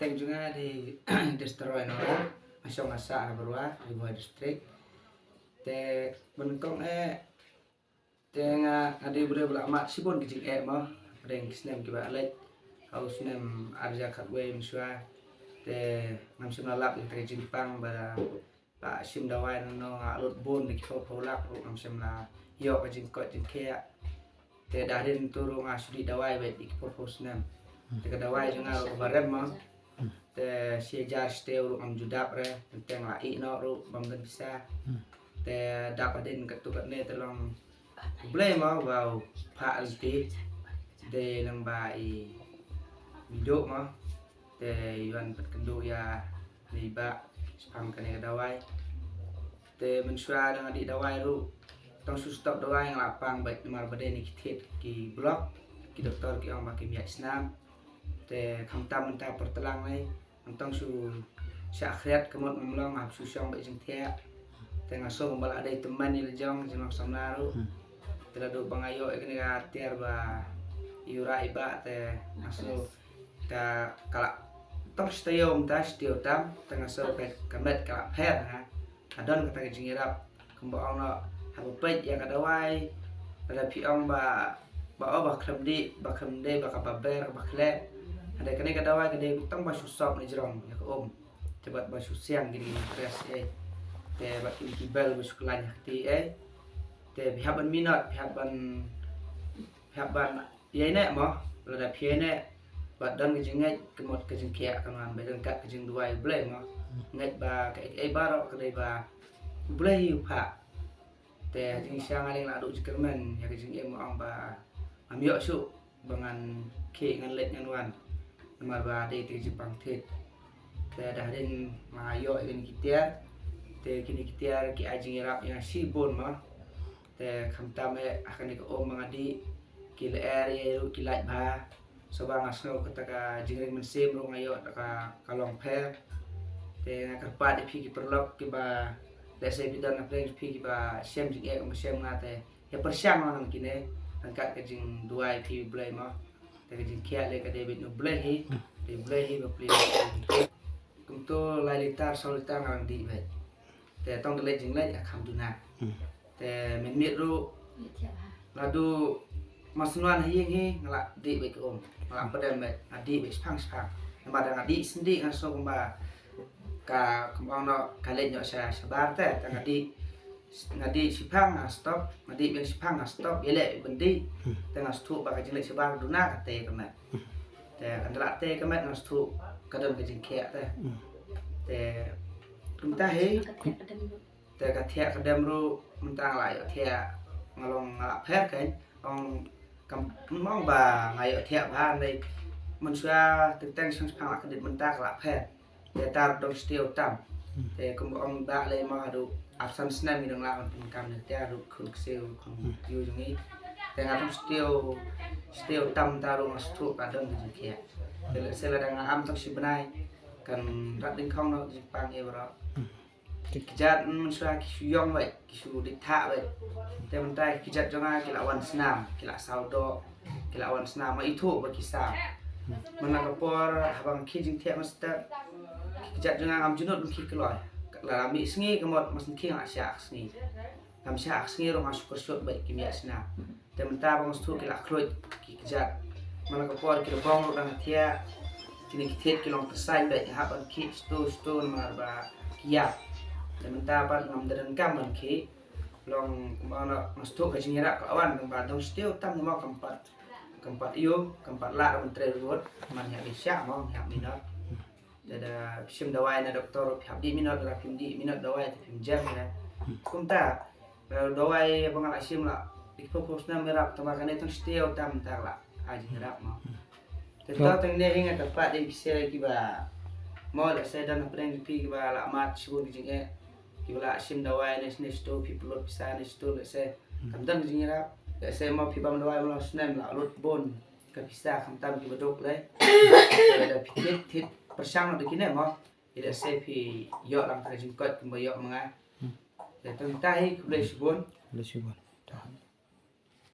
Teng juga di destroy no masuk masa berua di buah distrik te bentukong tenga adi bure bela mat sibon kicing mah reng kisnem kiba lek haus nem arja katwe msua te ngam sim lalap te jimpang bara pa sim dawai no alut bon di kifo polak ngam sim la yo ka jingkot jingkea te darin turu ngasudi dawai bet di kifo posnem te dawai junga barem mah te siejar steu ngam judap re teng lai no ru bam dan bisa te dapatin ketukat ne telong boleh mau vào pak alti de nang bai hidup mah te yuan petkendu ya liba spam kane dawai te mensua dengan di dawai ru tong stop dawai yang lapang baik mar bade ni kitit ki blok ki doktor ki ang makin ya snam te kamtam mentah pertelang ai antong su syakhiat kemot memlong hab susong baik jeng tia te ngaso mbala ada teman ni lejong jenok samnaru teradu bangayo ikni ka tiar ba yura iba te ngaso ta kala tong stayom ta stio tam te ngaso pe kamet kala pher ha adon kata jingirap kembo ono habu pet ya kadawai ada piong ba ba klemdi ba klemde ba kababer ba kle ada kene kadawai kede tong ba susop ni jerong ya ko cebat ba susiang gini press te ba kibel ba suklanya ti te pihak ban minat pihak ban ye ne mo la phe ne ba dan ke jingai kemot ke jingkia kaman ba kat ke jing duai boleh mo ngai ba ke baro ke dai ba boleh yu pha te jing siang aling la du jikermen ya ke jing mo ang ba amyo su bangan ke ngan let ngan wan mar ba dei te jipang thet te dah den mayo ini kita te kini kita ki ajing rap yang sibon mah te kamtam akan ke om mangadi ki ler ye ru ki lait ba sobang asno ketaka jingring mensim ru ngayo ka kalong phe te kerpat pi ki perlok ki ba dese bidan na pleng pi ki ba sem jing sem ngate ya persyang nang kine angkat ke jing duai pi blai ma te ke jing kia le ke debit no blai hi de blai hi ba pli kumto lalitar solitar nang di bet te tong le jing le kham tu na te men mit ru ladu masnuan hi hi ngala di be ko ngala padam be adi be spang nama dang adi sendi ngaso kumba ka kumbang no kale nyo sa sabar te tang adi ngadi sipang stop ngadi ben sipang stop yele bendi tang stu ba ka jile sabar duna te kamat te andra te kamat stu kadam ke jingke te kumta he te ka thia kadam ru mentang la yo thia ngalong ngala pher kan ong kam mong ba ngai yo thia ba nei mensua teng sang phang ka dit mentang la pher te tar dong stio tam te kum ong ba le ma du absan snam mi dong la on kam ne te ru khun sel khun yu jungi te ngam stio tam taru mastu ka dong ji thia te le sela dang am tak si benai kan rat ding khong no jipang e bro kijat mensua kisuyong vậy kisu đi thạ vậy te mentai kijat jonga kilawan senam kila saudo kilawan senam ma itu ba kisah menakapor habang kijing thia master kijat jonga am junut ki keloi la mi sngi kemot mas ki asya sngi kam sya sngi ro masuk kersut baik kimia senam te mentai bang stu kila kloit kijat menakapor kilbong ro dang thia kini kithet kilong pesai baik habang ki stu marba kiap Sementara apa ngam dan kaman ki long mana masuk ke sini rak kawan tempat dong setiap tam mau keempat iyo keempat la menteri ruwet mannya bisa mau yang minat ada sim dawai na doktor pihak di minat la pim di minat dawai pim jam na kumta dawai bangal asim la di fokus na merap tamakan itu setiap tam tar la aji merap mau tetap teng ne hinga tempat di bisa lagi ba mau la saya dan pren pi ba la mat subuh di jeng kibla sim dawai nes sto people bisa nes sto se kamtan jingira se mau pibam dawai mau snem la lut bon ka bisa kamtan ki bodok le ada pikit tit persang de kine mo ida se pi yo lang ta jingkot kumba yo manga le tang tai kuble subon